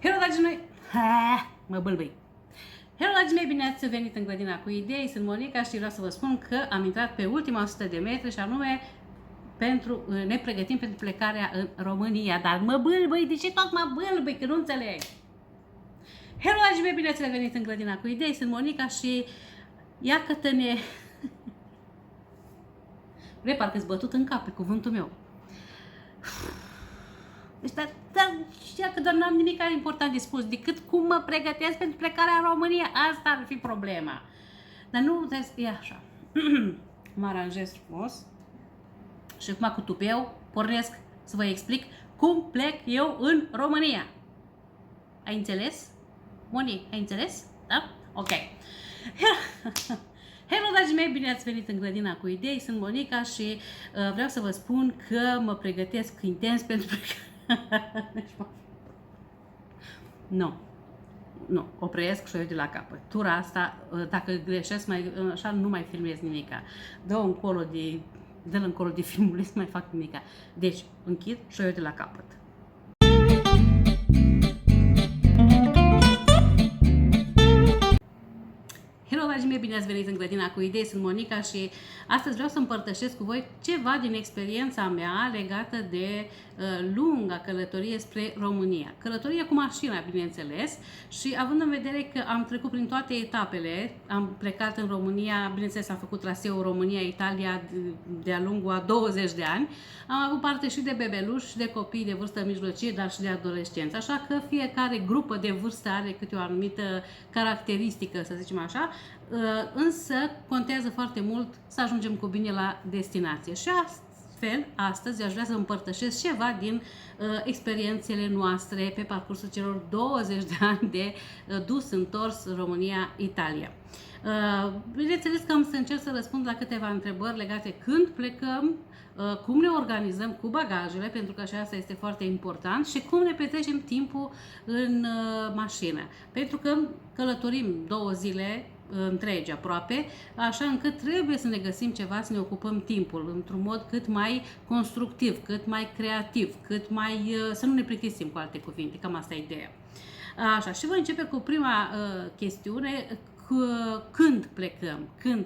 Hello, dragii mei! Mă bâlbâi! Hello, dragii mei! Bine ați venit în grădina cu idei. Sunt Monica și vreau să vă spun că am intrat pe ultima 100 de metri și anume ne pregătim pentru plecarea în România. Dar mă bâlbâi! De ce tot mă bâlbâi? Că nu înțeleg! Hello, dragii mei! Bine ați venit în grădina cu idei. Sunt Monica și iată ne... Vrei, parcă-ți bătut în cap pe cuvântul meu. Deci, dar știa că doar n-am nimic important de spus decât cum mă pregătesc pentru plecarea în România. Asta ar fi problema. Dar nu trebuie să fie așa. Mă aranjez frumos și acum cu tupeu pornesc să vă explic cum plec eu în România. Ai înțeles? Moni, ai înțeles? Da? Ok. Hello, dragii mei, bine ați venit în grădina cu idei. Sunt Monica și vreau să vă spun că mă pregătesc intens pentru plecarea. Nu, opresc și o iau de la capăt. Tura asta, dacă greșesc, așa nu mai filmez nimica. Dă-l încolo de filmul, să mai fac nimica. Deci, închid și o iau de la capăt. Hello, dragii mei, bine ați venit în grădina cu idei, sunt Monica și astăzi vreau să împărtășesc cu voi ceva din experiența mea legată de lunga călătorie spre România. Călătorie cu mașina, bineînțeles, și având în vedere că am trecut prin toate etapele, am plecat în România, bineînțeles am făcut traseul România-Italia de-a lungul a 20 de ani, am avut parte și de bebeluși și de copii de vârstă mijlocie, dar și de adolescenți, așa că fiecare grupă de vârstă are câte o anumită caracteristică, să zicem așa, însă contează foarte mult să ajungem cu bine la destinație. Și astfel, astăzi aș vrea să împărtășesc ceva din experiențele noastre pe parcursul celor 20 de ani de dus-întors România-Italia. Bineînțeles că am să încerc să răspund la câteva întrebări legate când plecăm, cum ne organizăm cu bagajele, pentru că așa asta este foarte important, și cum ne petrecem timpul în mașină. Pentru că călătorim 2 zile întregi aproape, așa încât trebuie să ne găsim ceva să ne ocupăm timpul într-un mod cât mai constructiv, cât mai creativ, cât mai să nu ne plictisim, cu alte cuvinte, cam asta e ideea. Așa, și voi începe cu prima chestiune. Când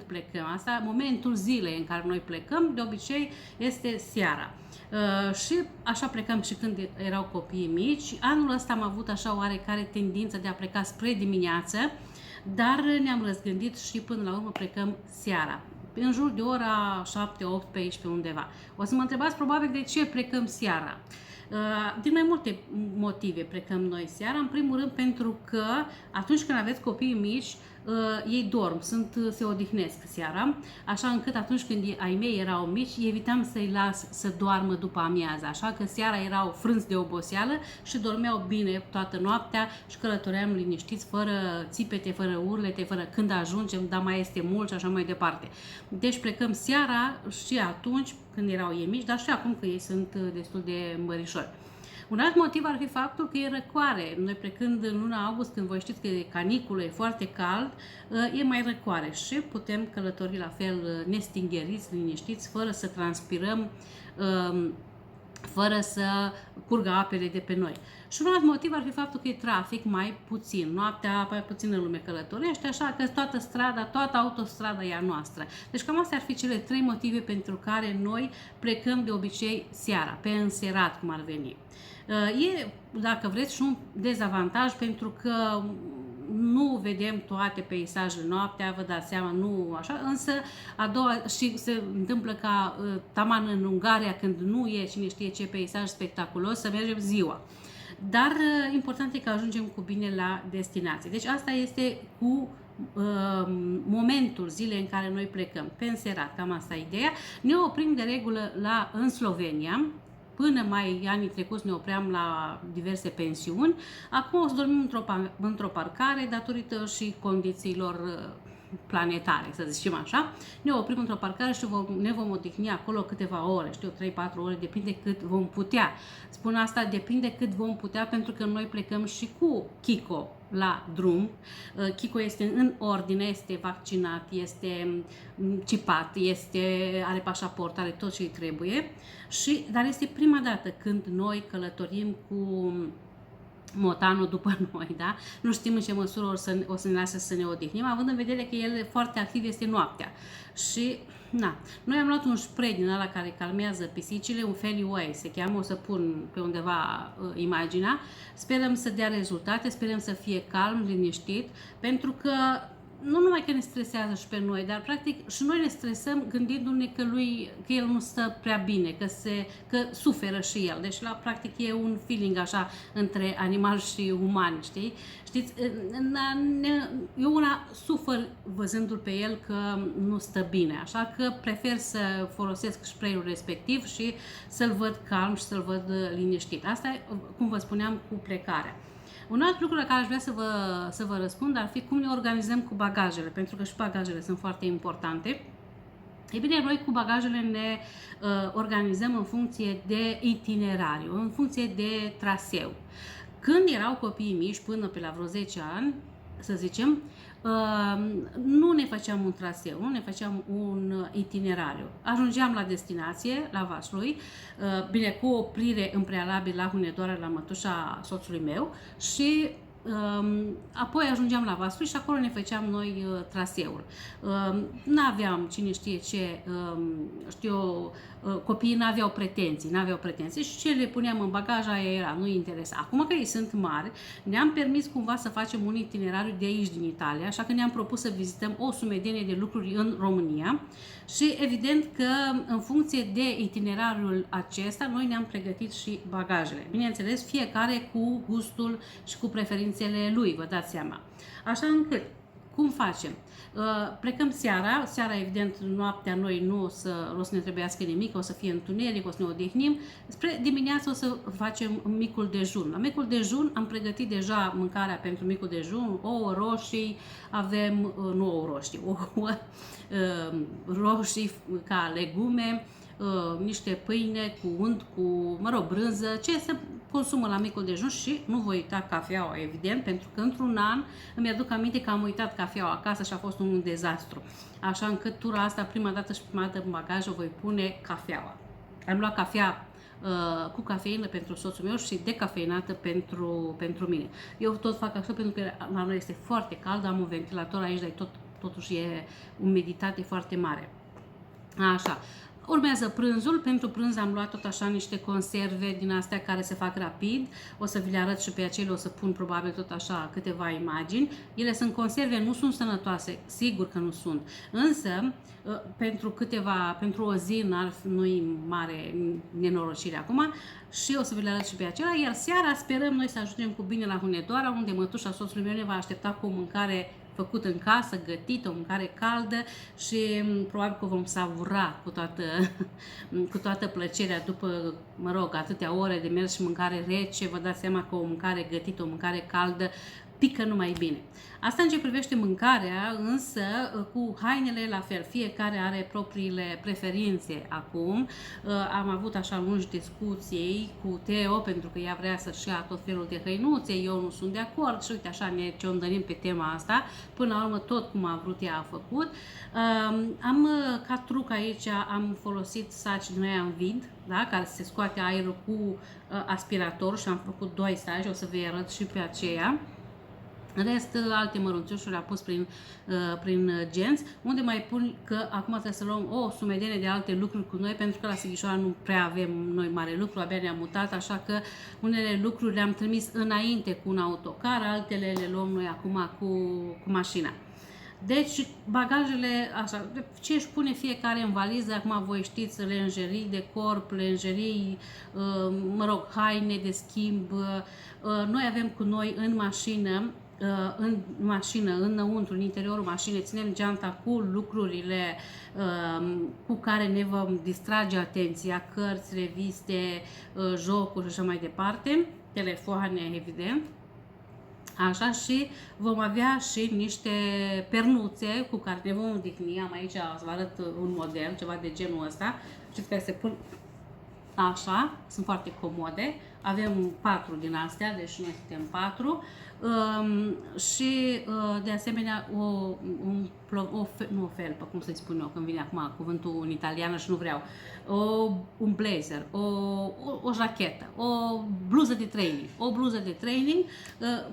plecăm, asta, momentul zilei în care noi plecăm, de obicei este seara. Și așa plecăm și când erau copiii mici. Anul ăsta am avut așa oarecare tendință de a pleca spre dimineață, dar ne-am răzgândit și până la urmă plecăm seara, în jur de ora 7-8 pe aici pe undeva. O să mă întrebați probabil de ce plecăm seara. Din mai multe motive plecăm noi seara. În primul rând pentru că atunci când aveți copii mici, ei dorm, se odihnesc seara, așa încât atunci când ai mei erau mici, evitam să-i las să doarmă după amiază, așa că seara erau frânți de oboseală și dormeau bine toată noaptea și călătoream liniștiți, fără țipete, fără urlete, fără când ajungem, dar mai este mult și așa mai departe. Deci plecăm seara și atunci când erau ei mici, dar și acum că ei sunt destul de mărișori. Un alt motiv ar fi faptul că e răcoare. Noi plecând în luna august, când voi știți că e caniculă, e foarte cald, e mai răcoare și putem călători la fel nestingheriți, liniștiți, fără să transpirăm, fără să curgă apele de pe noi. Și un alt motiv ar fi faptul că e trafic mai puțin. Noaptea mai puțină lume călătorește, așa că toată autostrada e a noastră. Deci cam astea ar fi cele 3 motive pentru care noi plecăm de obicei seara, pe înserat, cum ar veni. E, dacă vreți, și un dezavantaj pentru că nu vedem toate peisajele noaptea, vă dați seama, nu așa, însă și se întâmplă ca taman în Ungaria, când nu e cine știe ce peisaj spectaculos, să mergem ziua. Dar important e că ajungem cu bine la destinație. Deci asta este cu momentul zilei în care noi plecăm, pe înserat, cam asta e ideea. Ne oprim de regulă în Slovenia. Până mai anii trecuți ne opream la diverse pensiuni. Acum o să dormim într-o parcare datorită și condițiilor planetare, să zicem așa. Ne oprim într-o parcare și ne vom odihni acolo câteva ore, 3-4 ore, depinde cât vom putea. Spun asta, depinde cât vom putea, pentru că noi plecăm și cu Kiko la drum. Kiko este în ordine, este vaccinat, este cipat, are pașaport, are tot ce îi trebuie, dar este prima dată când noi călătorim cu motanul după noi, da? Nu știm în ce măsură o să ne lase să ne odihnim, având în vedere că el foarte activ este noaptea. Și, na, noi am luat un spray din ăla care calmează pisicile, un Feli Way se cheamă, o să pun pe undeva imaginea. Sperăm să dea rezultate, sperăm să fie calm, liniștit, pentru că nu numai că ne stresează și pe noi, dar practic și noi ne stresăm gândindu-ne că el nu stă prea bine, că suferă și el. Deci practic e un feeling așa între animal și uman, știi? Știți, eu una sufăr văzându-l pe el că nu stă bine, așa că prefer să folosesc spray-ul respectiv și să-l văd calm și să-l văd liniștit. Asta e, cum vă spuneam, cu plecarea. Un alt lucru la care aș vrea să vă răspund ar fi cum ne organizăm cu bagajele, pentru că și bagajele sunt foarte importante. E bine, noi cu bagajele ne organizăm în funcție de itinerariu, în funcție de traseu. Când erau copiii mici, până pe la vreo 10 ani, să zicem, nu ne făceam un traseu, nu ne făceam un itinerariu. Ajungeam la destinație, la Vaslui, bine, cu oprire în prealabil la Hunedoara, la mătușa soțului meu și apoi ajungeam la Vaslui și acolo ne făceam noi traseul. N-aveam cine știe ce, copiii n-aveau pretenții și ce le puneam în bagaj aia era, nu-i interesa. Acum că ei sunt mari, ne-am permis cumva să facem un itinerariu de aici din Italia, așa că ne-am propus să vizităm o sumedenie de lucruri în România și evident că în funcție de itinerariul acesta noi ne-am pregătit și bagajele. Bineînțeles, fiecare cu gustul și cu preferințele lui, vă dați seama. Așa încât, cum facem? Plecăm seara evident noaptea noi nu o să ne trebuiască nimic, o să fie întuneric, o să ne odihnim. Spre dimineață o să facem micul dejun. La micul dejun am pregătit deja mâncarea pentru micul dejun, ouă roșii, avem, nu ouă roșii, ouă roșii ca legume, niște pâine cu unt, cu, brânză, ce se consumă la micul dejun și nu voi uita cafeaua, evident, pentru că într-un an îmi aduc aminte că am uitat cafeaua acasă și a fost un dezastru. Așa încât tura asta, prima dată și prima dată în bagaj, o voi pune cafeaua. Am luat cafea cu cafeină pentru soțul meu și decafeinată pentru mine. Eu tot fac așa pentru că la noi este foarte cald, am un ventilator aici, dar totuși e umiditate foarte mare. Așa. Urmează prânzul. Pentru prânz am luat tot așa niște conserve din astea care se fac rapid. O să vi le arăt și pe acele, o să pun probabil tot așa câteva imagini. Ele sunt conserve, nu sunt sănătoase, sigur că nu sunt. Însă, pentru o zi nu-i mare nenorocire acum și o să vi le arăt și pe acelea. Iar seara sperăm noi să ajungem cu bine la Hunedoara, unde mătușa soțului meu ne va aștepta cu o mâncare făcut în casă, gătită, o mâncare caldă și probabil că o vom savura cu toată plăcerea după, atâtea ore de mers și mâncare rece. Vă dați seama că o mâncare gătită, o mâncare caldă pică numai bine. Asta în ce privește mâncarea, însă cu hainele la fel, fiecare are propriile preferințe acum. Am avut așa lungi discuții cu Teo, pentru că ea vrea să-și ia tot felul de hăinuțe, eu nu sunt de acord și uite așa ne ciondărim pe tema asta, până la urmă tot cum a vrut ea a făcut. Ca truc aici am folosit saci din aia în vid, da, care se scoate aerul cu aspirator și am făcut 2 saci, o să vă arăt și pe aceea. În rest, alte mărunțișuri le-am pus prin genți, unde mai pun că acum trebuie să luăm o sumedenie de alte lucruri cu noi, pentru că la Sighișoara nu prea avem noi mare lucru, abia ne-am mutat, așa că unele lucruri le-am trimis înainte cu un autocar, altele le luăm noi acum cu mașina. Deci, bagajele, așa, ce își pune fiecare în valiză, acum voi știți, lenjerii de corp, lenjerii, haine de schimb. Noi avem cu noi în mașină, înăuntru, în interiorul mașinii, ținem geanta cu lucrurile cu care ne vom distrage atenția, cărți, reviste, jocuri și așa mai departe, telefoane, evident. Așa, și vom avea și niște pernuțe cu care ne vom odihni. Am aici, să vă arăt un model, ceva de genul ăsta, știți, care se pun așa, sunt foarte comode. avem 4 din astea, deci noi suntem 4. Și de asemenea nu o felpă, cum să-i spun eu, când vine acum cuvântul în italiană și nu vreau, un blazer, o jachetă, o bluză de training,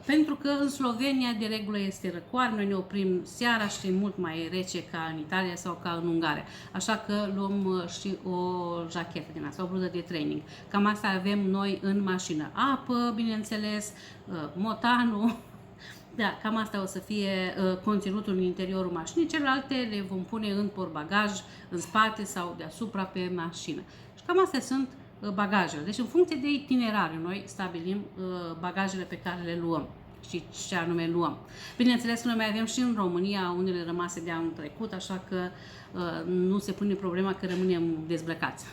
pentru că în Slovenia de regulă este răcoare, noi ne oprim seara și e mult mai rece ca în Italia sau ca în Ungaria, așa că luăm și o jachetă din asta, o bluză de training. Cam asta avem noi în mașină. Apă, bineînțeles, motanul. Da, cam asta o să fie conținutul în interiorul mașinii, celelalte le vom pune în portbagaj, în spate sau deasupra pe mașină. Și cam astea sunt bagajele. Deci în funcție de itinerariu noi stabilim bagajele pe care le luăm și ce anume luăm. Bineînțeles, noi mai avem și în România unele rămase de anul trecut, așa că nu se pune problema că rămânem dezbrăcați.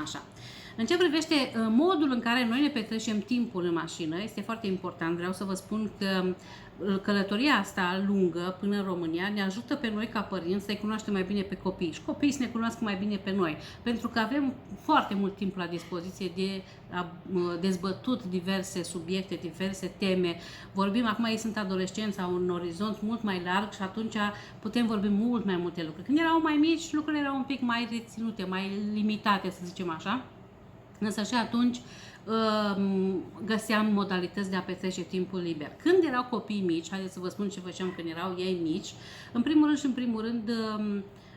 Așa. În ce privește modul în care noi ne petrecem timpul în mașină, este foarte important. Vreau să vă spun că călătoria asta lungă până în România ne ajută pe noi ca părinți să-i cunoaștem mai bine pe copii și copiii să ne cunoască mai bine pe noi, pentru că avem foarte mult timp la dispoziție de dezbătut diverse subiecte, diverse teme. Vorbim, acum ei sunt adolescenți, au un orizont mult mai larg și atunci putem vorbi mult mai multe lucruri. Când erau mai mici, lucrurile erau un pic mai reținute, mai limitate, să zicem așa. Însă și atunci găseam modalități de a petrece timpul liber. Când erau copii mici, haideți să vă spun ce făceam când erau ei mici, în primul rând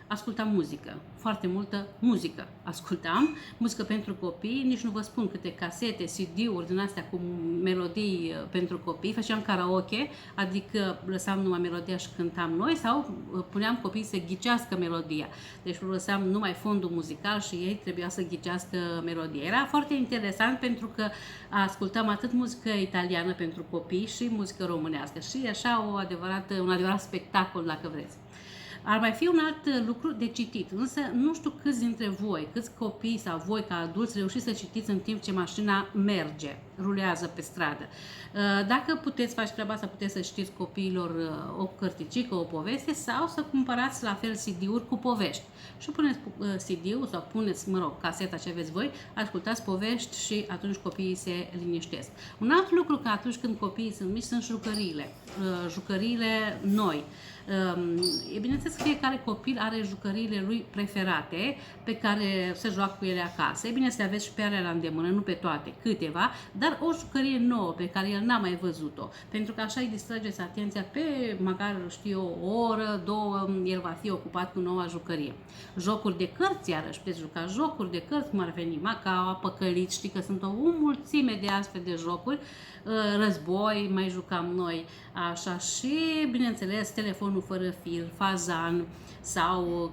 ascultam muzică, foarte multă muzică ascultam, muzică pentru copii, nici nu vă spun câte casete, CD-uri din astea cu melodii pentru copii, făceam karaoke, adică lăsam numai melodia și cântam noi sau puneam copiii să ghicească melodia, deci lăsam numai fondul muzical și ei trebuia să ghicească melodia. Era foarte interesant pentru că ascultam atât muzică italiană pentru copii și muzică românească și așa un adevărat spectacol, dacă vreți. Ar mai fi un alt lucru de citit, însă nu știu câți dintre voi, câți copii sau voi ca adulți reușiți să citiți în timp ce mașina merge, rulează pe stradă. Dacă puteți face treaba asta, puteți să citiți copiilor o cărticică, o poveste sau să cumpărați la fel CD-uri cu povești. Și puneți CD-ul sau puneți, caseta ce aveți voi, ascultați povești și atunci copiii se liniștesc. Un alt lucru că atunci când copiii sunt mici sunt jucăriile, jucăriile noi. E bineînțeles că fiecare copil are jucăriile lui preferate pe care se joacă cu ele acasă. E bine să le aveți și pe alea la îndemână, nu pe toate, câteva, dar o jucărie nouă pe care el n-a mai văzut-o. Pentru că așa îi distrageți atenția pe măcar, o oră, două, el va fi ocupat cu noua jucărie. Jocuri de cărți, iarăși puteți juca jocuri de cărți, cum ar veni Macaua, Păcăliți, știi că sunt o mulțime de astfel de jocuri, război, mai jucam noi, așa, și bineînțeles telefonul fără fir, fazan sau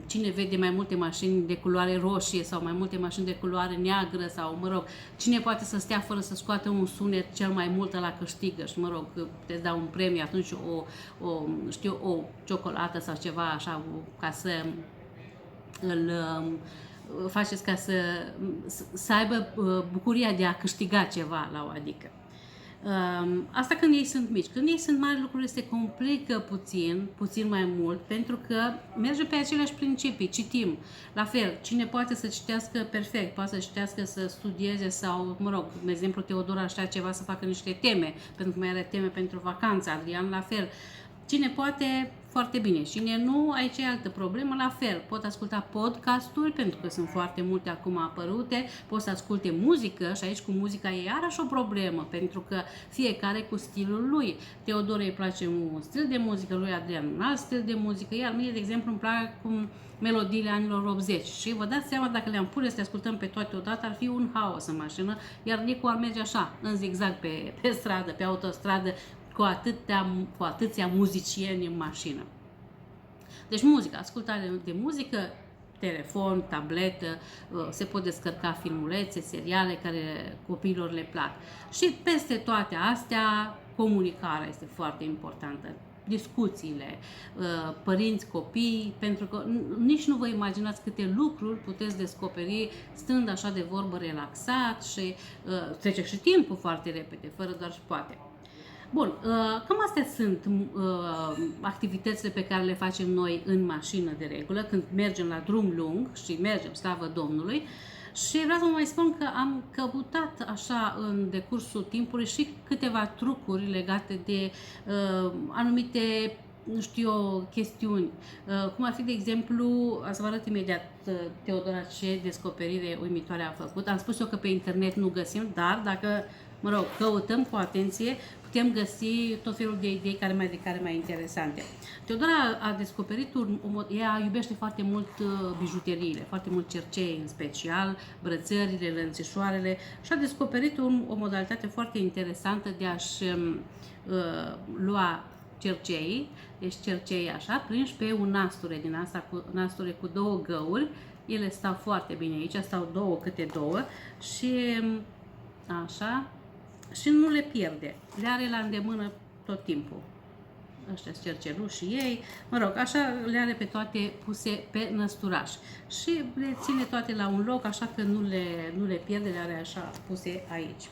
cine vede mai multe mașini de culoare roșie sau mai multe mașini de culoare neagră sau, cine poate să stea fără să scoată un sunet cel mai mult la câștigă și, puteți da un premiu, atunci o ciocolată sau ceva așa, ca să îl faceți ca să aibă bucuria de a câștiga ceva la o adică. Asta când ei sunt mici. Când ei sunt mari, lucrurile se complică puțin mai mult, pentru că merge pe aceleași principii. Citim. La fel, cine poate să citească perfect, poate să citească, să studieze sau, de exemplu, Teodora aștia ceva să facă niște teme, pentru că mai are teme pentru vacanță, Adrian la fel. Cine poate, foarte bine. Cine nu, aici e altă problemă, la fel. Pot asculta podcasturi, pentru că sunt foarte multe acum apărute, pot să asculte muzică și aici cu muzica e iarăși o problemă, pentru că fiecare cu stilul lui. Teodora îi place un stil de muzică, lui Adrian un alt stil de muzică, iar mie, de exemplu, îmi plac cum melodiile anilor 80 și vă dați seama, dacă le-am pune să le ascultăm pe toate odată, ar fi un haos în mașină, iar Nicu ar merge așa, în zigzag pe stradă, pe autostradă, cu atâția muzicieni în mașină. Deci muzică, ascultare de muzică, telefon, tabletă, se pot descărca filmulețe, seriale care copiilor le plac. Și peste toate astea, comunicarea este foarte importantă. Discuțiile, părinți, copii, pentru că nici nu vă imaginați câte lucruri puteți descoperi stând așa de vorbă relaxat și trece și timpul foarte repede, fără doar și poate. Bun, cam astea sunt activitățile pe care le facem noi în mașină de regulă, când mergem la drum lung și mergem, slavă Domnului, Și vreau să vă mai spun că am căutat așa în decursul timpului și câteva trucuri legate de anumite, nu știu eu, chestiuni. Cum ar fi, de exemplu, să vă arăt imediat Teodora ce descoperire uimitoare a făcut. Am spus eu că pe internet nu găsim, dar dacă, mă rog, căutăm cu atenție, putem găsi tot felul de idei care mai interesante. Teodora a descoperit, ea iubește foarte mult bijuteriile, foarte mult cercei în special, brățările, lănțișoarele, și a descoperit o modalitate foarte interesantă de a-și lua cercei, deci cercei așa, prinși pe un nasture din asta, nasture cu două găuri. Ele stau foarte bine aici, stau două câte două și așa, și nu le pierde, le are la îndemână tot timpul. Ăștia sunt cercelușii ei, mă rog, așa le are pe toate puse pe năsturaș și le ține toate la un loc, așa că nu le pierde, le are așa puse aici.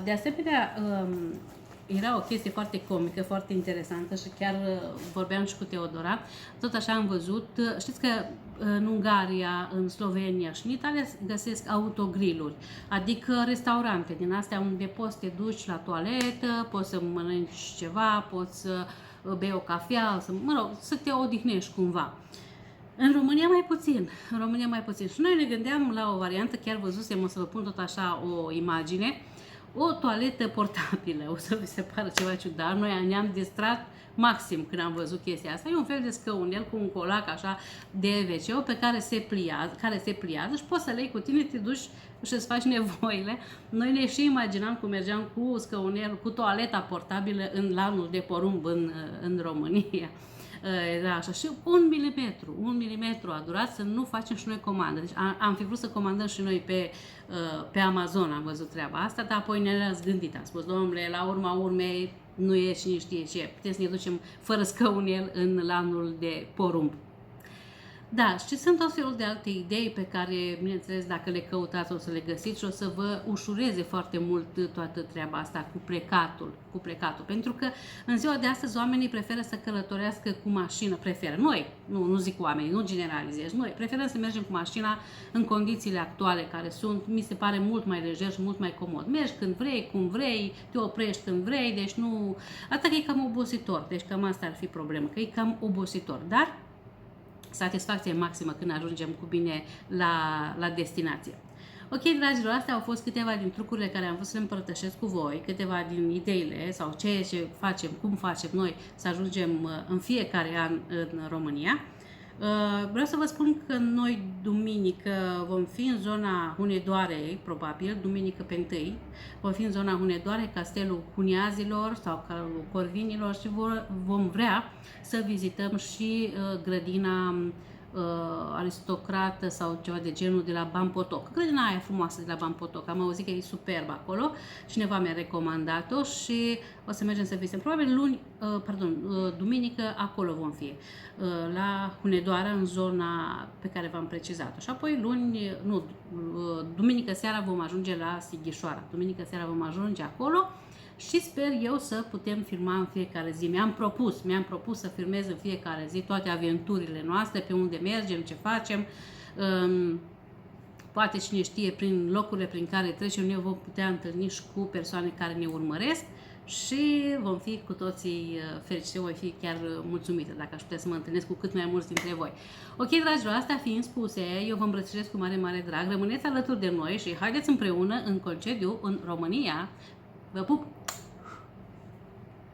De asemenea, era o chestie foarte comică, foarte interesantă și chiar vorbeam și cu Teodora. Tot așa am văzut, știți că în Ungaria, în Slovenia și în Italia găsesc autogriluri, adică restaurante din astea unde poți să te duci la toaletă, poți să mănânci ceva, poți să bei o cafea, să te odihnești cumva. În România mai puțin, Și noi ne gândeam la o variantă, chiar văzusem, o să vă pun tot așa o imagine, o toaletă portabilă. O să vi se pară ceva ciudat. Noi ne-am distrat maxim când am văzut chestia asta. E un fel de scăunel cu un colac așa de wc pe care se pliază și poți să le iei cu tine, te duci și îți faci nevoile. Noi ne și imaginam cum mergeam cu scăunel, cu toaleta portabilă în lanul de porumb în România. Da, așa. Și un milimetru a durat să nu facem și noi comandă. Deci am fi vrut să comandăm și noi pe Amazon, am văzut treaba asta, dar apoi ne-am gândit, am spus, domnule, la urma urmei nu e cine știe ce, putem să ne ducem fără scăunel în lanul de porumb. Da, și sunt tot felul de alte idei pe care, bineînțeles, dacă le căutați o să le găsiți și o să vă ușureze foarte mult toată treaba asta cu plecatul. Pentru că în ziua de astăzi oamenii preferă să călătorească cu mașină, noi, nu zic oamenii, nu generalizez, noi preferăm să mergem cu mașina în condițiile actuale care sunt, mi se pare mult mai lejer și mult mai comod. Mergi când vrei, cum vrei, te oprești când vrei, deci nu, asta că e cam obositor, deci cam asta ar fi problema, că e cam obositor, dar satisfacție maximă când ajungem cu bine la destinație. Ok, dragilor, astea au fost câteva din trucurile care am vrut să le împărtășesc cu voi, câteva din ideile sau ce facem, cum facem noi să ajungem în fiecare an în România. Vreau să vă spun că noi duminică vom fi în zona Hunedoarei, probabil, duminică pe 1, vom fi în zona Hunedoarei, Castelul Huneazilor sau Corvinilor și vom vrea să vizităm și grădina aristocrată sau ceva de genul de la Bampotoc. Grădina aia frumoasă de la Bampotoc, am auzit că e superb acolo, cineva mi-a recomandat-o și o să mergem să vizităm. Probabil duminică acolo vom fi, la Hunedoara, în zona pe care v-am precizat-o. Și apoi duminică seara vom ajunge la Sighișoara. Duminică seara vom ajunge acolo și sper eu să putem filma în fiecare zi. Mi-am propus să filmez în fiecare zi toate aventurile noastre, pe unde mergem, ce facem. Poate cine știe, prin locurile prin care trecem, ne vom putea întâlni și cu persoane care ne urmăresc și vom fi cu toții fericiți, voi fi chiar mulțumită dacă aș putea să mă întâlnesc cu cât mai mulți dintre voi. Ok, dragilor, astea fiind spuse, eu vă îmbrățișez cu mare, mare drag, rămâneți alături de noi și haideți împreună în concediu în România. Vă pup!